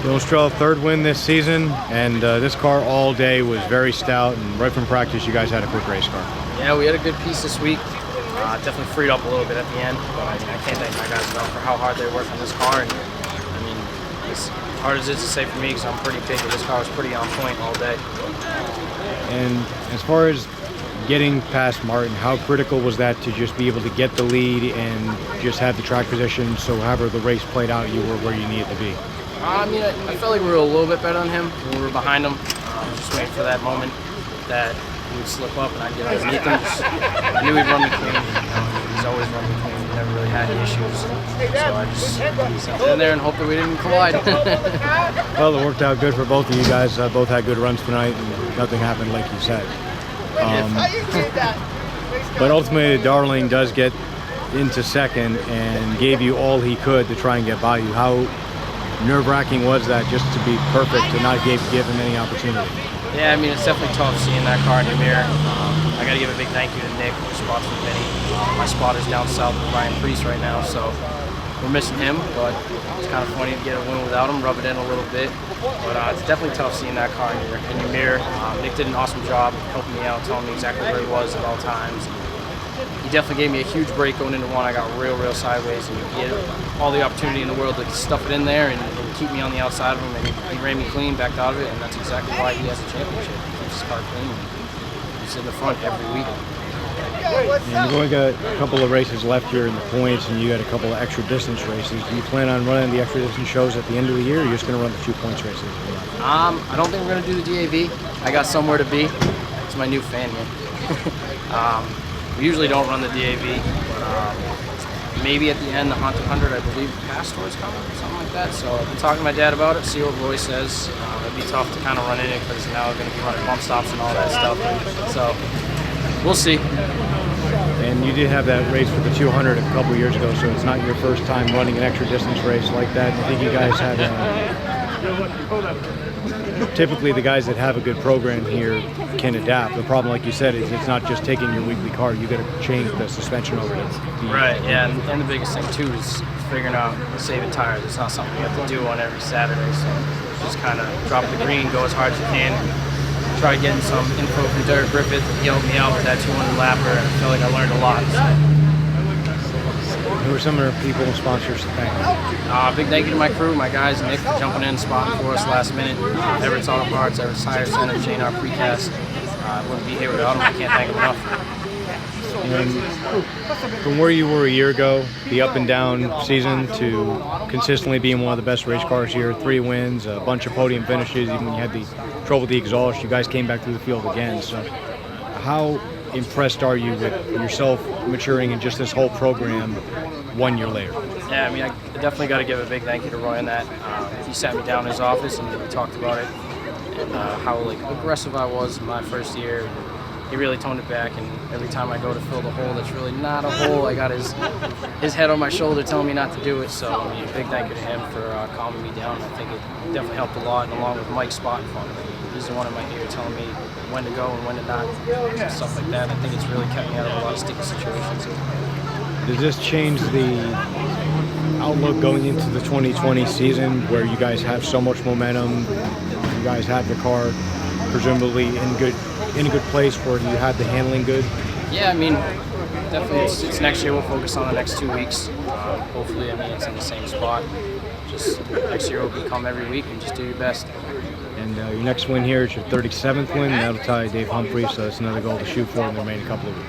Dylan Estrella, third win this season, and this car all day was very stout, and right from practice you guys had a quick race car. Yeah, we had a good piece this week. Definitely freed up a little bit at the end, but I can't thank my guys enough for how hard they worked on this car. And I mean, as hard as it is to say for me, because I'm pretty picky, this car was pretty on point all day. And as far as getting past Martin, how critical was that to just be able to get the lead and just have the track position, so however the race played out, you were where you needed to be? I mean, I felt like we were a little bit better than him when we were behind him. Just waiting for that moment that he would slip up and I'd get underneath him. I knew he'd run me clean. He's always run me clean. He never really had any issues. So I just sent it in there and hoped that we didn't collide. Well, it worked out good for both of you guys. Both had good runs tonight, and nothing happened like you said. But ultimately, Darling does get into second and gave you all he could to try and get by you. How nerve-wracking was that, just to be perfect and not give him any opportunity? Yeah, I mean, it's definitely tough seeing that car in the mirror. I got to give a big thank you to Nick, who spots with Vinny. My spotter's down south with Ryan Priest right now, so we're missing him, but it's kind of funny to get a win without him, rub it in a little bit. But it's definitely tough seeing that car in your mirror. Nick did an awesome job helping me out, telling me exactly where he was at all times. He definitely gave me a huge break going into one. I got real sideways, and he had all the opportunity in the world to stuff it in there and keep me on the outside of him, and he ran me clean, backed out of it, and that's exactly why he has a championship. He keeps his car clean. He's in the front every week. And you've only got a couple of races left here in the points, and you got a couple of extra distance races. Do you plan on running the extra distance shows at the end of the year, or are you just going to run the 2 points races? I don't think we're going to do the DAV. I got somewhere to be. It's my new fan here. We usually don't run the DAV, but maybe at the end, the Haunted 100, I believe Pastor's coming or something like that. So I've been talking to my dad about it, see what Roy says. It'd be tough to kind of run in it because now we're going to be running bump stops and all that stuff. So we'll see. And you did have that race for the 200 a couple years ago, so it's not your first time running an extra distance race like that. I think you guys had typically the guys that have a good program here can adapt. The problem, like you said, is it's not just taking your weekly car. You got to change the suspension over it. Right, yeah, and the biggest thing too is figuring out saving tires. It's not something you have to do on every Saturday, so just kind of drop the green, go as hard as you can. Try getting some info from Derek Griffith. He helped me out with that 200 lapper, and I feel like I learned a lot. Who are some of the people and sponsors to thank? Big thank you to my crew, my guys, Nick for jumping in, spotting for us last minute. Everett's Auto Parts, Everett's Tire Center, J&R Precast. I wouldn't be here without them. I can't thank them enough. And from where you were a year ago, the up and down season, to consistently being one of the best race cars here, 3 wins, a bunch of podium finishes, even when you had the trouble with the exhaust, you guys came back through the field again. So how impressed are you with yourself maturing in just this whole program 1 year later? Yeah, I mean, I definitely got to give a big thank you to Roy on that. He sat me down in his office and we talked about it and how aggressive I was in my first year. He really toned it back, and every time I go to fill the hole that's really not a hole, I got his head on my shoulder telling me not to do it. So I mean, big thank you to him for calming me down. I think it definitely helped a lot, and along with Mike's spotting for me. He's the one in my ear telling me when to go and when to not, and stuff like that. I think it's really kept me out of a lot of sticky situations. Does this change the outlook going into the 2020 season, where you guys have so much momentum? You guys have the car presumably in a good place, where you have the handling good? Yeah, I mean, definitely it's next year. We'll focus on the next 2 weeks. Hopefully, I mean, it's in the same spot. Just next year will become every week and just do your best. And your next win here is your 37th win. That'll tie Dave Humphrey, so that's another goal to shoot for in the remaining couple of weeks.